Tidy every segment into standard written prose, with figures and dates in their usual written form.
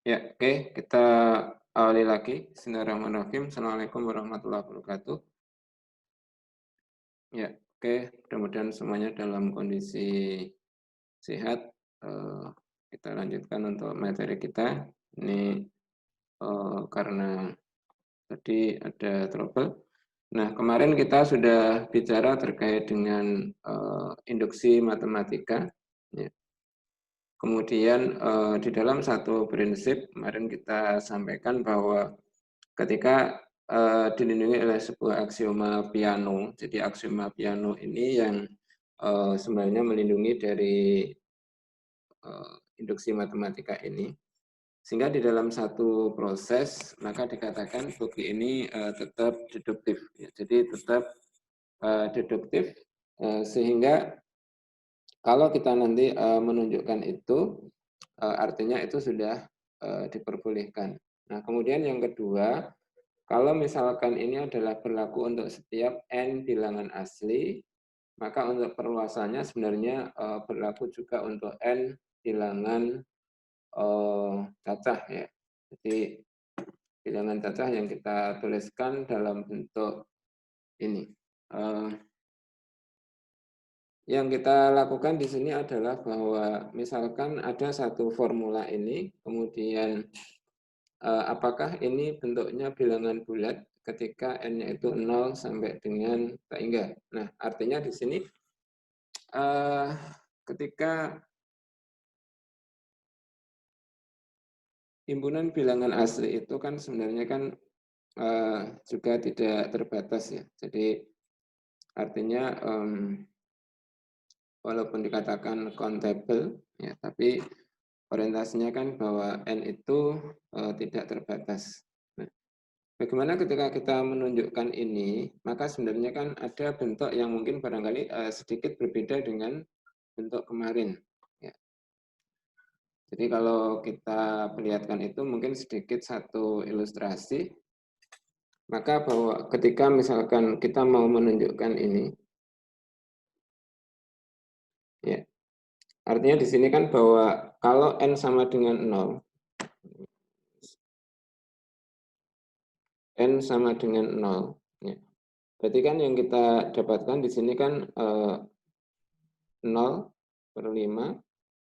Ya, oke, kita awali lagi. Bismillahirrahmanirrahim. Assalamualaikum warahmatullahi wabarakatuh. Ya, oke, mudah-mudahan semuanya dalam kondisi sehat. Eh, kita lanjutkan untuk materi kita. Ini karena tadi ada trouble. Nah, kemarin kita sudah bicara terkait dengan induksi matematika. Ya. Kemudian di dalam satu prinsip kemarin kita sampaikan bahwa ketika dilindungi oleh sebuah aksioma Peano, jadi aksioma Peano ini yang sebenarnya melindungi dari induksi matematika ini, sehingga di dalam satu proses maka dikatakan bukti ini tetap deduktif, ya. Jadi tetap deduktif sehingga kalau kita nanti menunjukkan itu artinya itu sudah diperbolehkan. Nah, kemudian yang kedua, kalau misalkan ini adalah berlaku untuk setiap n bilangan asli, maka untuk perluasannya sebenarnya berlaku juga untuk n bilangan cacah ya. Jadi bilangan cacah yang kita tuliskan dalam bentuk ini. Yang kita lakukan di sini adalah bahwa misalkan ada satu formula ini, kemudian apakah ini bentuknya bilangan bulat ketika n-nya itu 0 sampai dengan tak hingga. Nah, artinya di sini ketika himpunan bilangan asli itu kan sebenarnya kan juga tidak terbatas ya. Jadi artinya walaupun dikatakan countable ya, tapi orientasinya kan bahwa n itu tidak terbatas. Nah, bagaimana ketika kita menunjukkan ini, maka sebenarnya kan ada bentuk yang mungkin barangkali sedikit berbeda dengan bentuk kemarin. Ya. Jadi kalau kita perlihatkan itu mungkin sedikit satu ilustrasi, maka bahwa ketika misalkan kita mau menunjukkan ini, ya, artinya di sini kan bahwa kalau n sama dengan 0, n sama dengan 0, ya. Berarti kan yang kita dapatkan di sini kan 0/5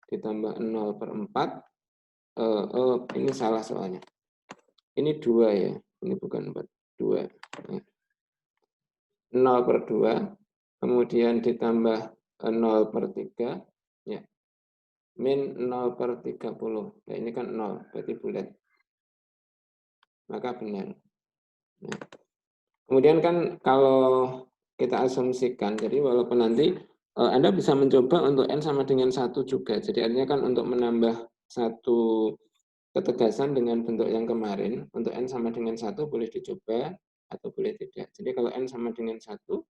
ditambah 0/4. Ini salah soalnya. Ini 2 ya, ini bukan 4, 2. Ya. 0/2, kemudian ditambah 0/3, ya. Min 0/30. Nah, ini kan 0, berarti bulat. Maka benar. Nah. Kemudian kan kalau kita asumsikan, jadi walaupun nanti Anda bisa mencoba untuk n sama dengan 1 juga. Jadi artinya kan untuk menambah satu ketegasan dengan bentuk yang kemarin, untuk n sama dengan 1 boleh dicoba atau boleh tidak. Jadi kalau n sama dengan 1,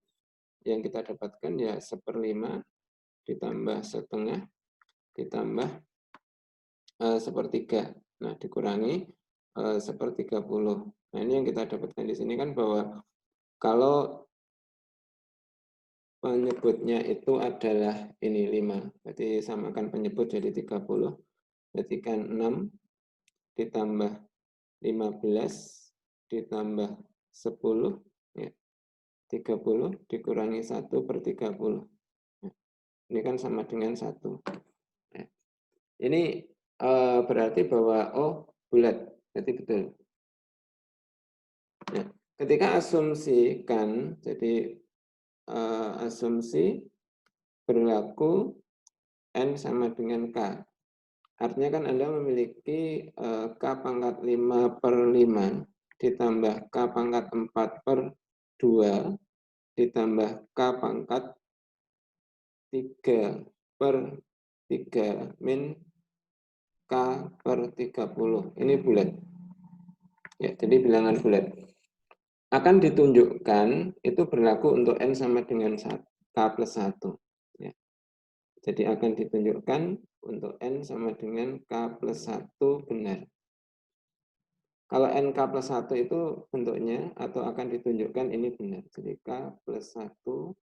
yang kita dapatkan ya 1/5 ditambah setengah ditambah 1/3. Nah, dikurangi 1/30. Nah, ini yang kita dapatkan di sini kan bahwa kalau penyebutnya itu adalah ini 5, berarti samakan penyebut jadi 30, berarti kan 6 ditambah 15 ditambah 10, ya, 30 dikurangi 1/30. Nah, ini kan sama dengan 1. Nah, ini berarti bahwa, oh bulat, berarti betul. Nah, ketika asumsikan, jadi asumsi berlaku n sama dengan k. Artinya kan Anda memiliki k pangkat 5/5 ditambah k pangkat 4/2 ditambah k pangkat 3/3 min k/30. Ini bulat. Ya, jadi bilangan bulat. Akan ditunjukkan itu berlaku untuk n sama dengan k plus 1. Ya. Jadi akan ditunjukkan untuk n sama dengan k plus 1 benar. Kalau n k plus 1 itu bentuknya atau akan ditunjukkan ini benar. Jadi k plus 1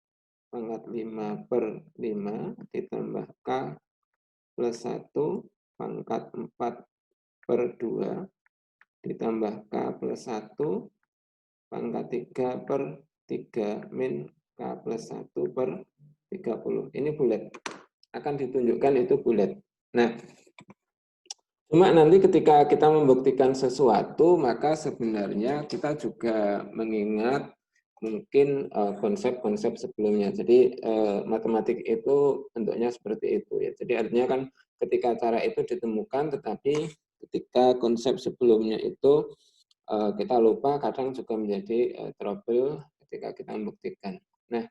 pangkat 5/5 ditambah k plus 1 pangkat per 2 ditambah K plus 1 pangkat 3 per 3 min K plus 1 per 30. Ini bulat. Akan ditunjukkan itu bulat. Nah, cuma nanti ketika kita membuktikan sesuatu, maka sebenarnya kita juga mengingat mungkin konsep-konsep sebelumnya. Jadi matematik itu bentuknya seperti itu ya. Jadi artinya kan ketika cara itu ditemukan, tetapi ketika konsep sebelumnya itu kita lupa, kadang juga menjadi trouble ketika kita membuktikan. Nah,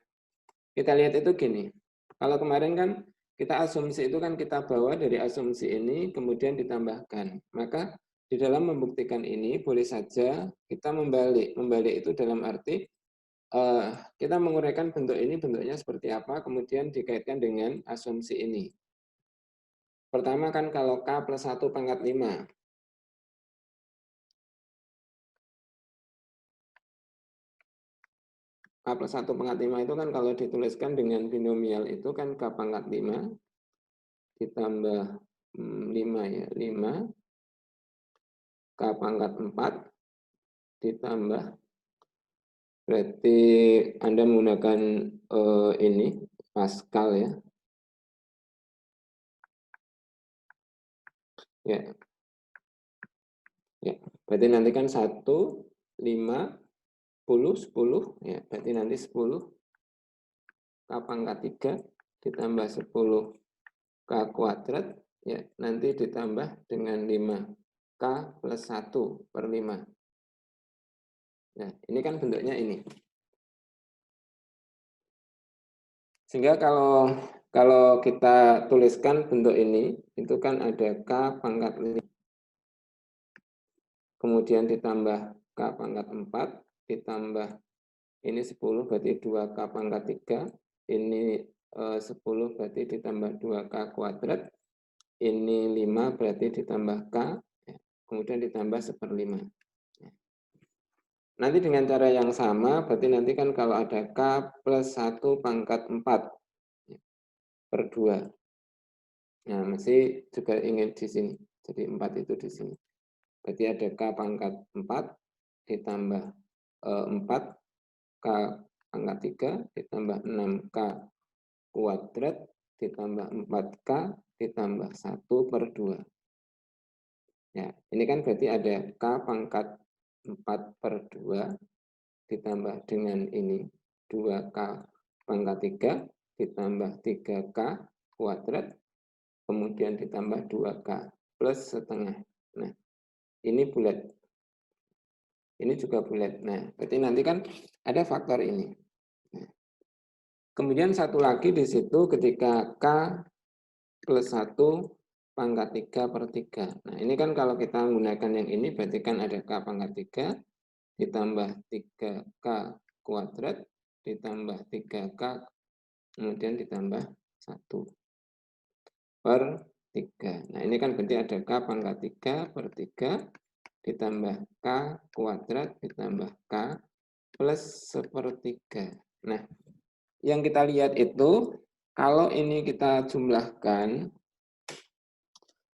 kita lihat itu gini. Kalau kemarin kan kita asumsi itu kan kita bawa dari asumsi ini kemudian ditambahkan. Maka di dalam membuktikan ini boleh saja kita membalik. Membalik itu dalam arti kita menguraikan bentuk ini bentuknya seperti apa, kemudian dikaitkan dengan asumsi ini. Pertama kan kalau K plus 1 pangkat 5. K plus 1 pangkat 5 itu kan kalau dituliskan dengan binomial itu kan K pangkat 5 ditambah 5 ya, 5 K pangkat 4 ditambah, berarti Anda menggunakan ini Pascal ya. Ya. Ya, berarti nanti kan 1 5 10 10 ya, berarti nanti 10 K pangkat 3 ditambah 10 K kuadrat ya, nanti ditambah dengan 5 K plus 1 per 5. Nah, ini kan bentuknya ini. Sehingga kalau kita tuliskan bentuk ini, itu kan ada K pangkat 5. Kemudian ditambah K pangkat 4, ditambah ini 10 berarti 2K pangkat 3, ini 10 berarti ditambah 2K kuadrat, ini 5 berarti ditambah K, kemudian ditambah 1/5. Nanti dengan cara yang sama, berarti nanti kan kalau ada K plus 1 pangkat 4 per 2. Nah, masih juga ingin di sini. Jadi 4 itu di sini. Berarti ada K pangkat 4 ditambah 4 K pangkat 3 ditambah 6K kuadrat ditambah 4K ditambah 1 per 2. Ya, ini kan berarti ada K pangkat 4 per 2 ditambah dengan ini 2K pangkat 3 ditambah 3K kuadrat kemudian ditambah 2K plus setengah. Nah, ini bulat. Ini juga bulat. Nah, berarti nanti kan ada faktor ini. Nah, kemudian satu lagi di situ ketika K plus 1 pangkat 3 per 3. Nah, ini kan kalau kita menggunakan yang ini berarti kan ada K pangkat 3 ditambah 3K kuadrat ditambah 3K kemudian ditambah 1 per 3. Nah, ini kan berarti ada K pangkat 3 per 3 ditambah K kuadrat ditambah K plus 1/3. Nah, yang kita lihat itu, kalau ini kita jumlahkan,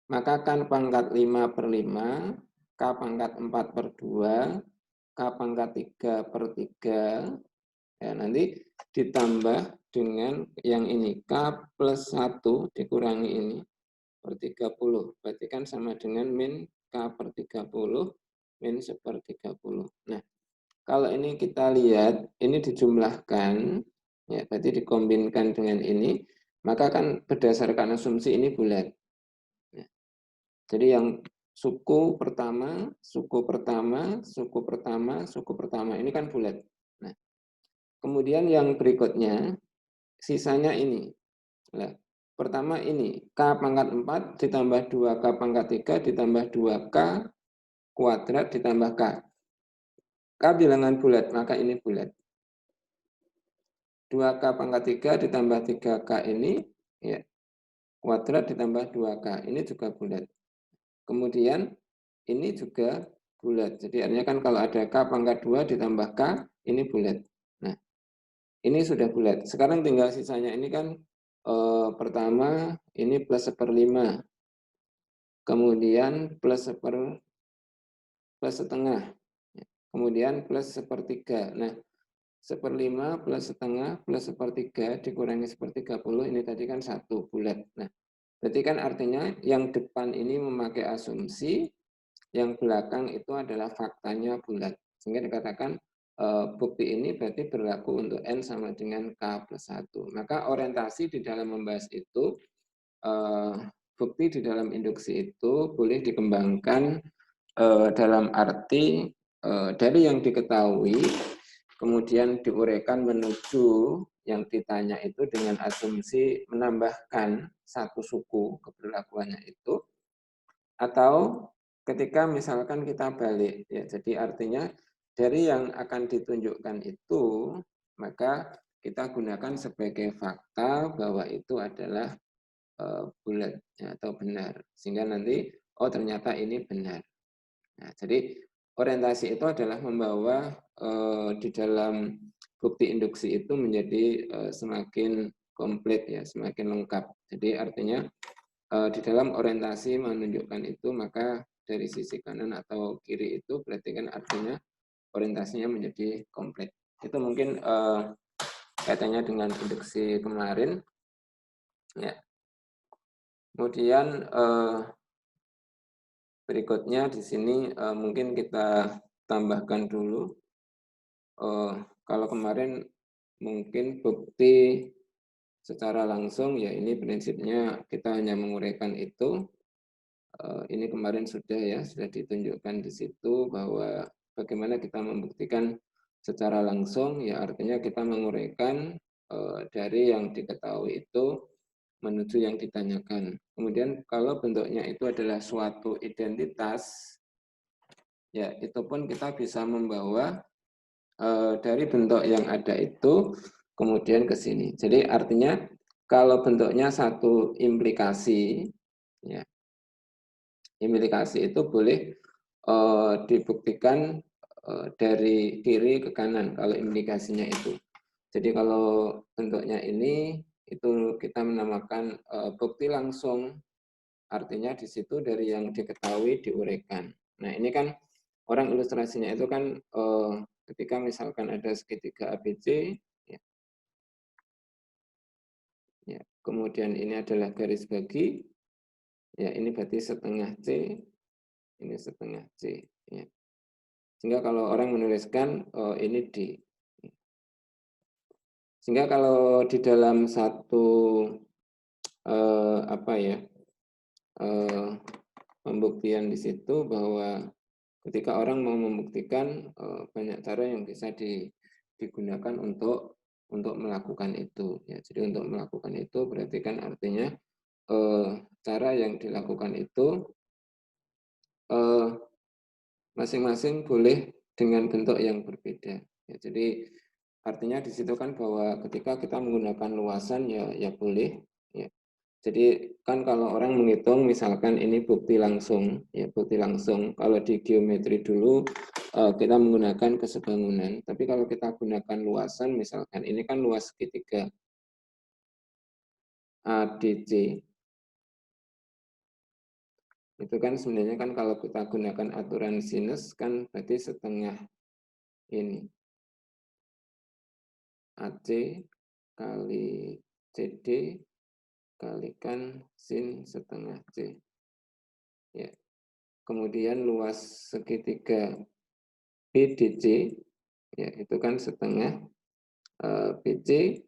maka kan pangkat 5 per 5, K pangkat 4 per 2, K pangkat 3 per 3, ya, nanti ditambah dengan yang ini, K plus 1 dikurangi ini, per 30. Berarti kan sama dengan min K per 30, min 1/30. Nah, kalau ini kita lihat, ini dijumlahkan, ya, berarti dikombinkan dengan ini, maka kan berdasarkan asumsi ini bulat. Ya. Jadi yang suku pertama, suku pertama, suku pertama, suku pertama, ini kan bulat. Nah, kemudian yang berikutnya, sisanya ini. Nah, pertama ini, K pangkat 4 ditambah 2K pangkat 3 ditambah 2K kuadrat ditambah K. K bilangan bulat, maka ini bulat. 2K pangkat 3 ditambah 3K ini, ya, kuadrat ditambah 2K, ini juga bulat. Kemudian ini juga bulat. Jadi artinya kan kalau ada K pangkat 2 ditambah K, ini bulat. Nah, ini sudah bulat. Sekarang tinggal sisanya ini kan pertama ini plus 1/5. K kemudian plus setengah, kemudian plus sepertiga. Nah, 1/5 plus setengah plus sepertiga dikurangi 1/30 ini tadi kan 1 bulat. Nah, berarti kan artinya yang depan ini memakai asumsi, yang belakang itu adalah faktanya bulat. Sehingga dikatakan bukti ini berarti berlaku untuk N sama dengan K plus 1. Maka orientasi di dalam membahas itu, bukti di dalam induksi itu boleh dikembangkan dalam arti dari yang diketahui, kemudian diuraikan menuju yang ditanya itu dengan asumsi menambahkan satu suku keberlakuannya itu, atau ketika misalkan kita balik, ya, jadi artinya dari yang akan ditunjukkan itu, maka kita gunakan sebagai fakta bahwa itu adalah bulat ya, atau benar, sehingga nanti oh ternyata ini benar. Nah, jadi orientasi itu adalah membawa di dalam bukti induksi itu menjadi semakin komplit ya, semakin lengkap. Jadi artinya di dalam orientasi menunjukkan itu, maka dari sisi kanan atau kiri itu berarti kan artinya orientasinya menjadi komplit. Itu mungkin kaitannya dengan induksi kemarin. Ya. Kemudian berikutnya di sini mungkin kita tambahkan dulu. Kalau kemarin mungkin bukti secara langsung ya ini prinsipnya kita hanya menguraikan itu. Ini kemarin sudah ditunjukkan di situ bahwa bagaimana kita membuktikan secara langsung, ya artinya kita menguraikan dari yang diketahui itu menuju yang ditanyakan. Kemudian kalau bentuknya itu adalah suatu identitas, ya itu pun kita bisa membawa dari bentuk yang ada itu kemudian ke sini. Jadi artinya kalau bentuknya satu implikasi, ya implikasi itu boleh dibuktikan dari kiri ke kanan kalau implikasinya itu. Jadi kalau bentuknya ini itu kita menamakan bukti langsung, artinya di situ dari yang diketahui diuraikan. Nah ini kan orang ilustrasinya itu kan ketika misalkan ada segitiga ABC, ya, ya, kemudian ini adalah garis bagi, ya ini berarti setengah C, ini setengah C. Ya. Sehingga kalau orang menuliskan ini D. Sehingga kalau di dalam satu apa ya pembuktian di situ bahwa ketika orang mau membuktikan banyak cara yang bisa digunakan untuk melakukan itu. Ya, jadi untuk melakukan itu berarti kan artinya cara yang dilakukan itu masing-masing boleh dengan bentuk yang berbeda. Ya, jadi artinya di situ kan bahwa ketika kita menggunakan luasan ya boleh. Ya. Jadi kan kalau orang menghitung misalkan ini bukti langsung, ya bukti langsung. Kalau di geometri dulu kita menggunakan kesebangunan. Tapi kalau kita gunakan luasan, misalkan ini kan luas segitiga ADC. Itu kan sebenarnya kan kalau kita gunakan aturan sinus kan berarti setengah ini. AC kali CD kalikan sin setengah C. Ya. Kemudian luas segitiga BDC, ya itu kan setengah BC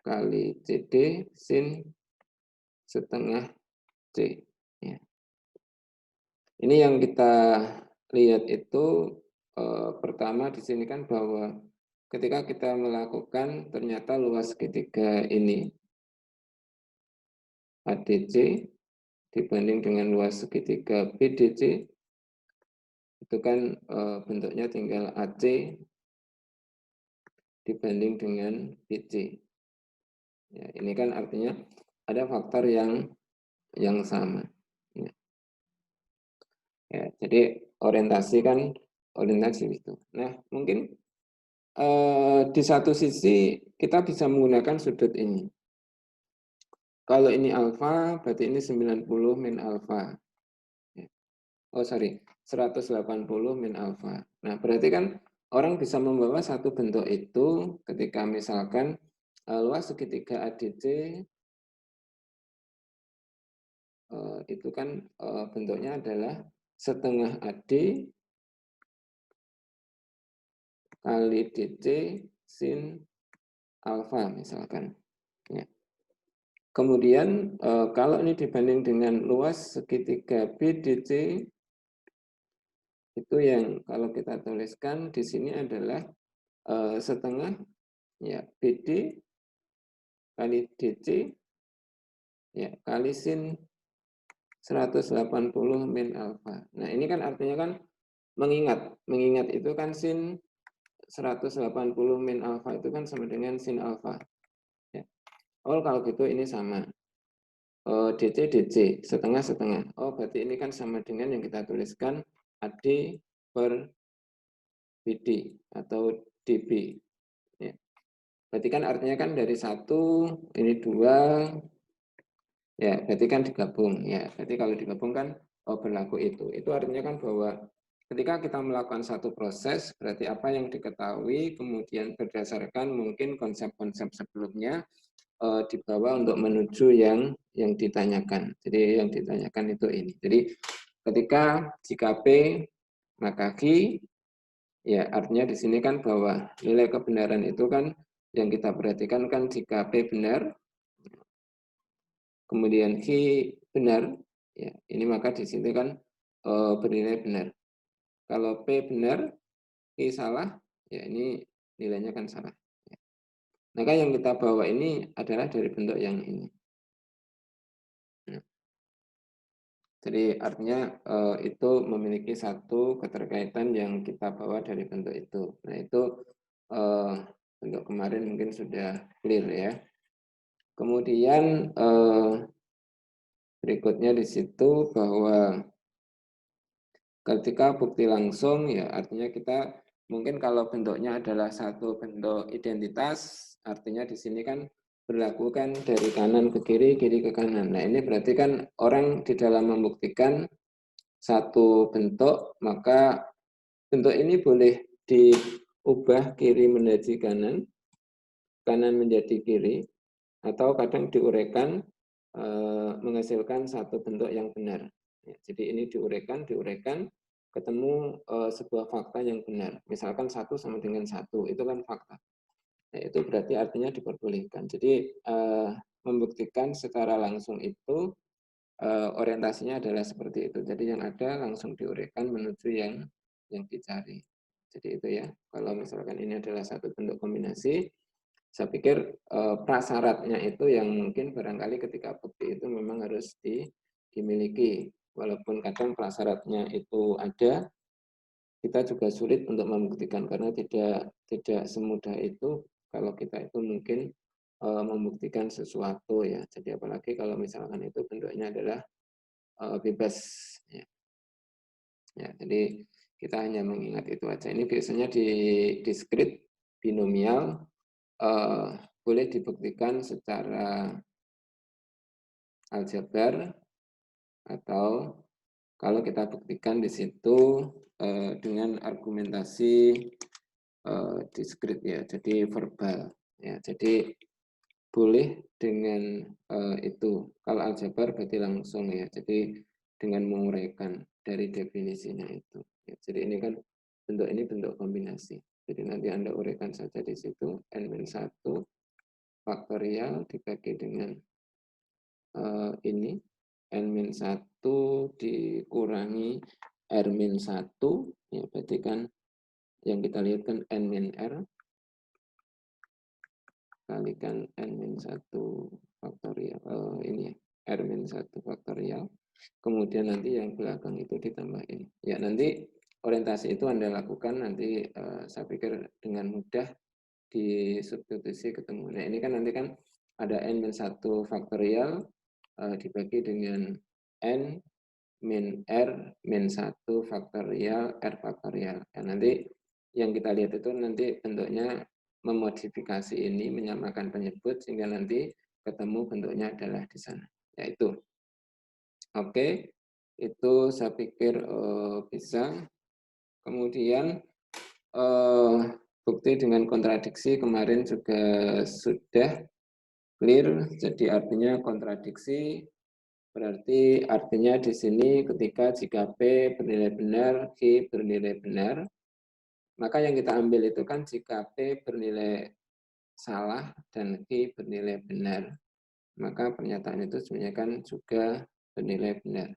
kali CD sin setengah C. Ya. Ini yang kita lihat itu pertama di sini kan bahwa ketika kita melakukan ternyata luas segitiga ini ADC dibanding dengan luas segitiga BDC itu kan bentuknya tinggal AC dibanding dengan BC. Ya, ini kan artinya ada faktor yang sama. Ya. Ya, jadi orientasi kan orientasi itu. Nah, mungkin di satu sisi kita bisa menggunakan sudut ini. Kalau ini alfa, berarti ini 90 min alfa. Oh sorry, 180 min alfa. Nah berarti kan orang bisa membawa satu bentuk itu ketika misalkan luas segitiga ADC itu kan bentuknya adalah setengah AD kali DC sin alfa misalkan. Ya. Kemudian kalau ini dibanding dengan luas segitiga BDC itu yang kalau kita tuliskan di sini adalah setengah ya BD kali DC ya kali sin 180 min alfa. Nah, ini kan artinya kan mengingat itu kan sin 180 min alfa itu kan sama dengan sin alfa. Ya. Oh, kalau gitu ini sama. DC DC setengah setengah. Oh, berarti ini kan sama dengan yang kita tuliskan AD per BD atau DB. Ya. Berarti kan artinya kan dari satu ini dua. Ya, berarti kan digabung. Ya, berarti kalau digabung kan berlaku itu. Itu artinya kan bahwa ketika kita melakukan satu proses, berarti apa yang diketahui, kemudian berdasarkan mungkin konsep-konsep sebelumnya dibawa untuk menuju yang ditanyakan. Jadi yang ditanyakan itu ini. Jadi ketika jika P maka Q, ya artinya di sini kan bahwa nilai kebenaran itu kan yang kita perhatikan kan jika P benar, kemudian Q benar, ya ini maka di sini kan bernilai benar. Kalau P benar, Q salah, ya ini nilainya kan salah. Maka yang kita bawa ini adalah dari bentuk yang ini. Nah, jadi artinya itu memiliki satu keterkaitan yang kita bawa dari bentuk itu. Nah itu bentuk kemarin mungkin sudah clear ya. Kemudian berikutnya di situ bahwa ketika bukti langsung ya artinya kita mungkin kalau bentuknya adalah satu bentuk identitas, artinya di sini kan berlaku kan dari kanan ke kiri, kiri ke kanan. Nah ini berarti kan orang di dalam membuktikan satu bentuk, maka bentuk ini boleh diubah kiri menjadi kanan, kanan menjadi kiri, atau kadang diuraikan menghasilkan satu bentuk yang benar. Ya, jadi ini diuraikan, ketemu sebuah fakta yang benar. Misalkan satu sama dengan satu, itu kan fakta. Nah, itu berarti artinya diperbolehkan. Jadi membuktikan secara langsung itu orientasinya adalah seperti itu. Jadi yang ada langsung diuraikan menuju yang dicari. Jadi itu ya. Kalau misalkan ini adalah satu bentuk kombinasi, saya pikir prasyaratnya itu yang mungkin barangkali ketika bukti itu memang harus dimiliki. Walaupun kadang prasyaratnya itu ada, kita juga sulit untuk membuktikan karena tidak semudah itu kalau kita itu mungkin membuktikan sesuatu ya. Jadi apalagi kalau misalkan itu bentuknya adalah bebas. Ya. Ya, jadi kita hanya mengingat itu aja. Ini biasanya di diskrit binomial boleh dibuktikan secara aljabar atau kalau kita buktikan di situ dengan argumentasi diskrit ya, jadi verbal ya. Jadi boleh dengan itu. Kalau aljabar berarti langsung ya. Jadi dengan menguraikan dari definisinya itu. Ya, jadi ini kan bentuk ini bentuk kombinasi. Jadi nanti Anda uraikan saja di situ n-1 faktorial dibagi dengan ini n-1 dikurangi r-1 ya berarti kan yang kita lihat kan n-r kalikan n-1 faktorial ini r-1 faktorial kemudian nanti yang belakang itu ditambahin ya nanti orientasi itu Anda lakukan nanti saya pikir dengan mudah di substitusi ketemu nah ini kan nanti kan ada n-1 faktorial dibagi dengan n min r min 1 faktorial r faktorial ya, nanti yang kita lihat itu nanti bentuknya memodifikasi ini menyamakan penyebut sehingga nanti ketemu bentuknya adalah di sana. Yaitu. Oke. Itu saya pikir bisa. Kemudian bukti dengan kontradiksi kemarin juga sudah clear, jadi artinya kontradiksi berarti artinya di sini ketika jika P bernilai benar, Q bernilai benar, maka yang kita ambil itu kan jika P bernilai salah dan Q bernilai benar, maka pernyataan itu sebenarnya kan juga bernilai benar.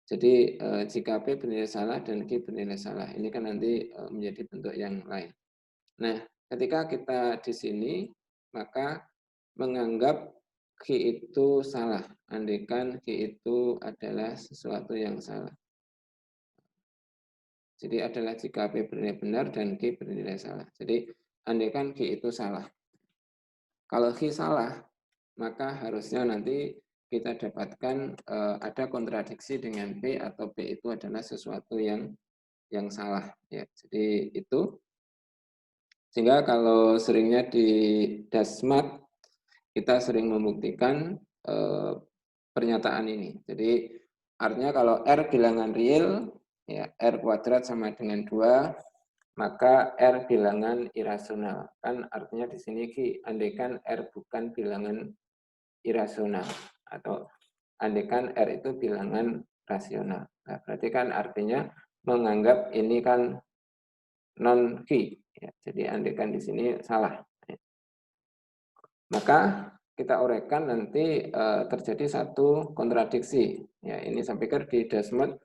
Jadi jika P bernilai salah dan Q bernilai salah, ini kan nanti menjadi bentuk yang lain. Nah, ketika kita di sini, maka menganggap Q itu salah, andaikan Q itu adalah sesuatu yang salah. Jadi adalah jika P bernilai benar dan Q bernilai salah. Jadi andaikan Q itu salah. Kalau Q salah, maka harusnya nanti kita dapatkan ada kontradiksi dengan P atau P itu adalah sesuatu yang salah. Ya, jadi itu. Sehingga kalau seringnya di Dasmat kita sering membuktikan pernyataan ini. Jadi artinya kalau R bilangan real, ya R kuadrat sama dengan 2, maka R bilangan irasional. Kan artinya di sini andaikan R bukan bilangan irasional atau andaikan R itu bilangan rasional. Nah, berarti kan artinya menganggap ini kan non-Q. Ya, jadi andaikan di sini salah. Maka kita uraikan nanti terjadi satu kontradiksi. Ya, ini saya pikir di Desmond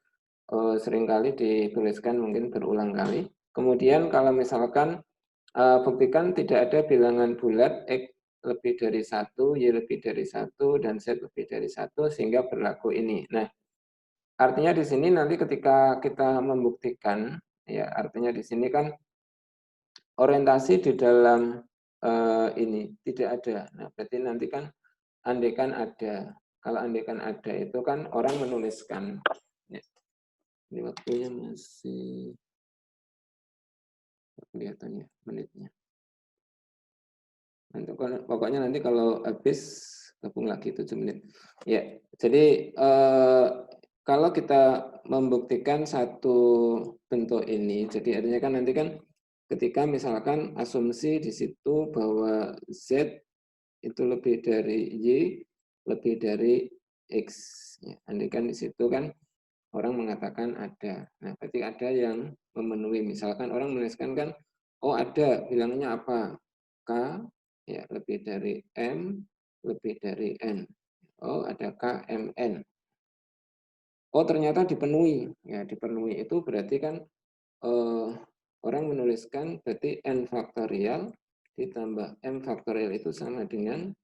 seringkali dituliskan mungkin berulang kali. Kemudian kalau misalkan buktikan tidak ada bilangan bulat X lebih dari 1, Y lebih dari 1, dan Z lebih dari 1, sehingga berlaku ini. Nah, artinya di sini nanti ketika kita membuktikan, ya artinya di sini kan orientasi di dalam ini tidak ada. Nah, berarti nanti kan andaikan ada. Kalau andaikan ada itu kan orang menuliskan. Ya, ini waktunya masih kelihatan ya menitnya. Nanti, pokoknya nanti kalau habis gabung lagi 7 menit. Ya, jadi kalau kita membuktikan satu bentuk ini, jadi artinya kan nanti kan ketika misalkan asumsi di situ bahwa Z itu lebih dari Y, lebih dari X. Ya, andaikan di situ kan orang mengatakan ada. Nah, berarti ada yang memenuhi. Misalkan orang menuliskan kan, oh ada, bilangnya apa? K, ya lebih dari M, lebih dari N. Oh, ada K, M, N. Oh, ternyata dipenuhi. Ya, dipenuhi itu berarti kan orang menuliskan berarti N faktorial ditambah M faktorial itu sama dengan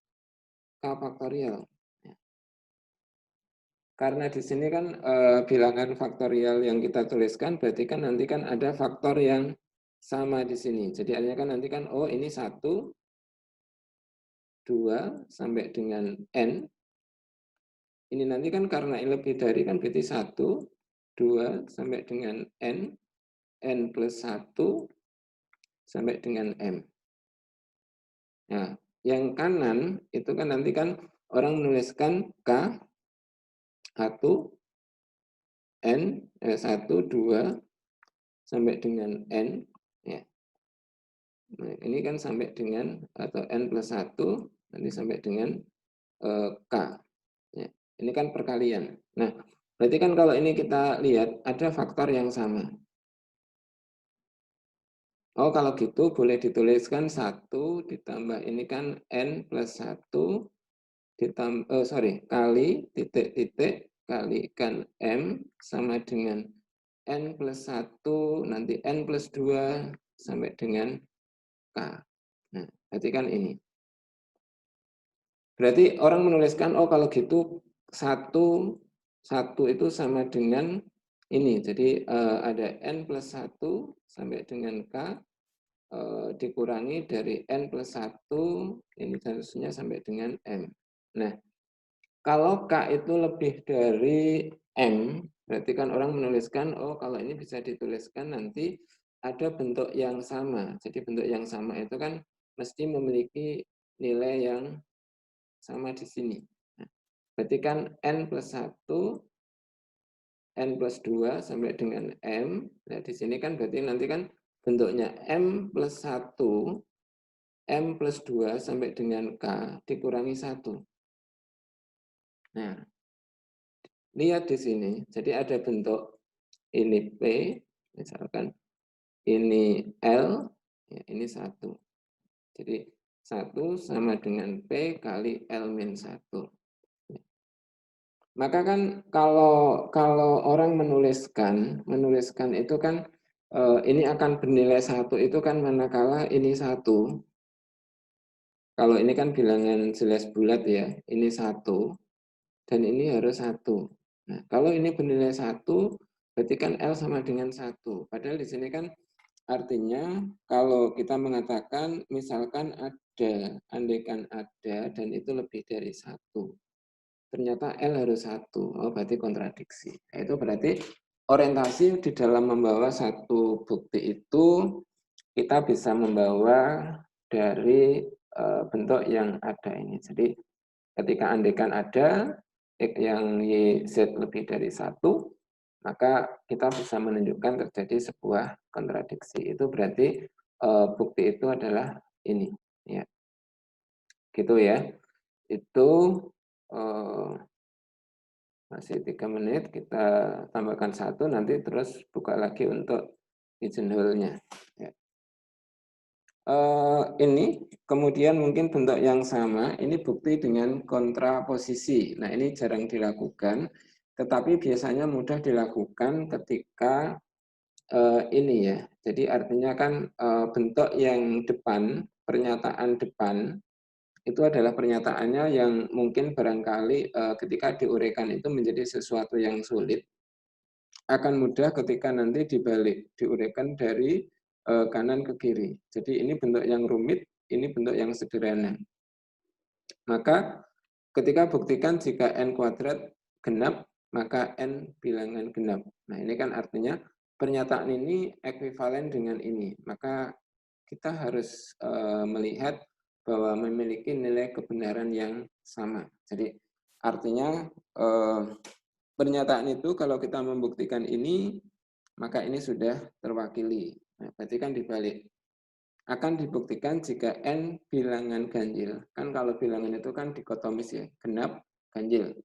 K faktorial. Karena di sini kan bilangan faktorial yang kita tuliskan berarti kan nanti kan ada faktor yang sama di sini. Jadi artinya kan nanti kan oh ini 1, 2 sampai dengan N. Ini nanti kan karena ini lebih dari kan berarti 1, 2 sampai dengan N, N plus 1 sampai dengan M. Nah, yang kanan itu kan nanti kan orang menuliskan K 1, N 1, 2 sampai dengan N. Ya. Nah, ini kan sampai dengan atau N plus 1 nanti sampai dengan K. Ya. Ini kan perkalian. Nah, berarti kan kalau ini kita lihat ada faktor yang sama. Oh, kalau gitu boleh dituliskan 1 ditambah ini kan N plus 1 ditambah, kali titik-titik kalikan M sama dengan N plus 1 nanti N plus 2 sampai dengan K. Nah, berarti kan ini. Berarti orang menuliskan, oh kalau gitu satu itu sama dengan ini. Jadi ada N plus 1 sampai dengan K dikurangi dari N plus 1, ini seharusnya sampai dengan M. Nah, kalau K itu lebih dari M, berarti kan orang menuliskan, oh kalau ini bisa dituliskan nanti ada bentuk yang sama. Jadi bentuk yang sama itu kan mesti memiliki nilai yang sama di sini. Nah, berarti kan N plus 1 N plus 2 sampai dengan M. Nah, di sini kan berarti nanti kan bentuknya M plus 1, M plus 2 sampai dengan K dikurangi 1. Nah, lihat di sini. Jadi ada bentuk ini P, misalkan ini L, ya, ini 1. Jadi 1 sama dengan P kali L min 1. Maka kan kalau orang menuliskan itu kan ini akan bernilai 1 itu kan manakala ini 1. Kalau ini kan bilangan jelas bulat ya, ini 1 dan ini harus 1. Nah, kalau ini bernilai 1 berarti kan L sama dengan 1. Padahal di sini kan artinya kalau kita mengatakan misalkan ada, andaikan ada dan itu lebih dari 1. Ternyata L harus 1, berarti kontradiksi. Nah, itu berarti orientasi di dalam membawa satu bukti itu kita bisa membawa dari bentuk yang ada ini. Jadi ketika andaikan ada X yang Y, Z lebih dari 1, maka kita bisa menunjukkan terjadi sebuah kontradiksi. Itu berarti bukti itu adalah ini. Ya. Gitu ya. Itu masih 3 menit, kita tambahkan 1, nanti terus buka lagi untuk pigeonhole-nya. Ya. Ini kemudian mungkin bentuk yang sama, ini bukti dengan kontraposisi. Nah, ini jarang dilakukan, tetapi biasanya mudah dilakukan ketika ini ya. Jadi artinya kan bentuk yang depan, pernyataan depan, itu adalah pernyataannya yang mungkin barangkali ketika diuraikan itu menjadi sesuatu yang sulit, akan mudah ketika nanti dibalik, diuraikan dari kanan ke kiri. Jadi ini bentuk yang rumit, ini bentuk yang sederhana. Maka ketika buktikan jika N kuadrat genap, maka N bilangan genap. Nah, ini kan artinya pernyataan ini ekuivalen dengan ini. Maka kita harus melihat bahwa memiliki nilai kebenaran yang sama. Jadi artinya pernyataan itu kalau kita membuktikan ini, maka ini sudah terwakili. Nah, berarti kan dibalik. Akan dibuktikan jika N bilangan ganjil. Kan kalau bilangan itu kan dikotomis ya, genap, ganjil.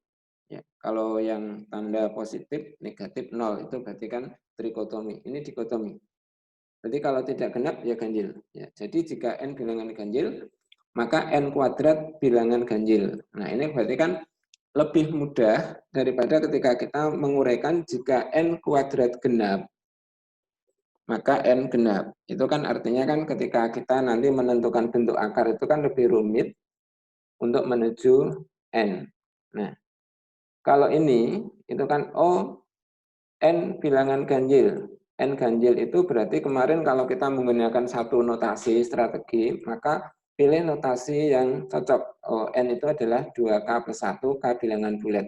Ya, kalau yang tanda positif, negatif, 0, itu berarti kan trikotomi. Ini dikotomi. Berarti kalau tidak genap, ya ganjil. Ya, jadi jika N bilangan ganjil, maka N kuadrat bilangan ganjil. Nah, ini berarti kan lebih mudah daripada ketika kita menguraikan jika N kuadrat genap, maka N genap. Itu kan artinya kan ketika kita nanti menentukan bentuk akar itu kan lebih rumit untuk menuju N. Nah, kalau ini, itu kan N bilangan ganjil. N ganjil itu berarti kemarin kalau kita menggunakan satu notasi strategi, maka pilih notasi yang cocok. N itu adalah 2K plus 1, K bilangan bulat.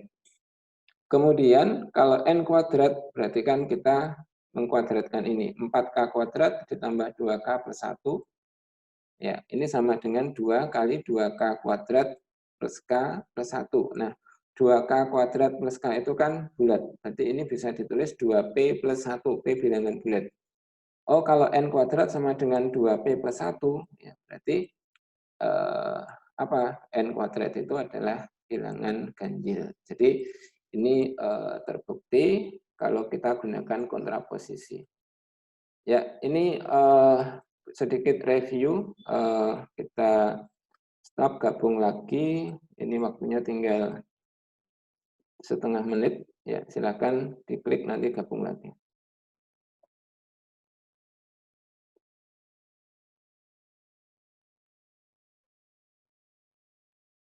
Kemudian kalau N kuadrat, berarti kan kita mengkuadratkan ini. 4K kuadrat ditambah 2K plus 1. Ya, ini sama dengan 2 kali 2K kuadrat plus K plus 1. Nah, 2K kuadrat plus K itu kan bulat. Berarti ini bisa ditulis 2P plus 1. P bilangan bulat. Kalau N kuadrat sama dengan 2P plus 1, ya berarti N kuadrat itu adalah bilangan ganjil. Jadi ini terbukti kalau kita gunakan kontraposisi. Ya, ini sedikit review. Kita stop, gabung lagi. Ini waktunya tinggal setengah menit. Ya, silakan diklik nanti gabung lagi.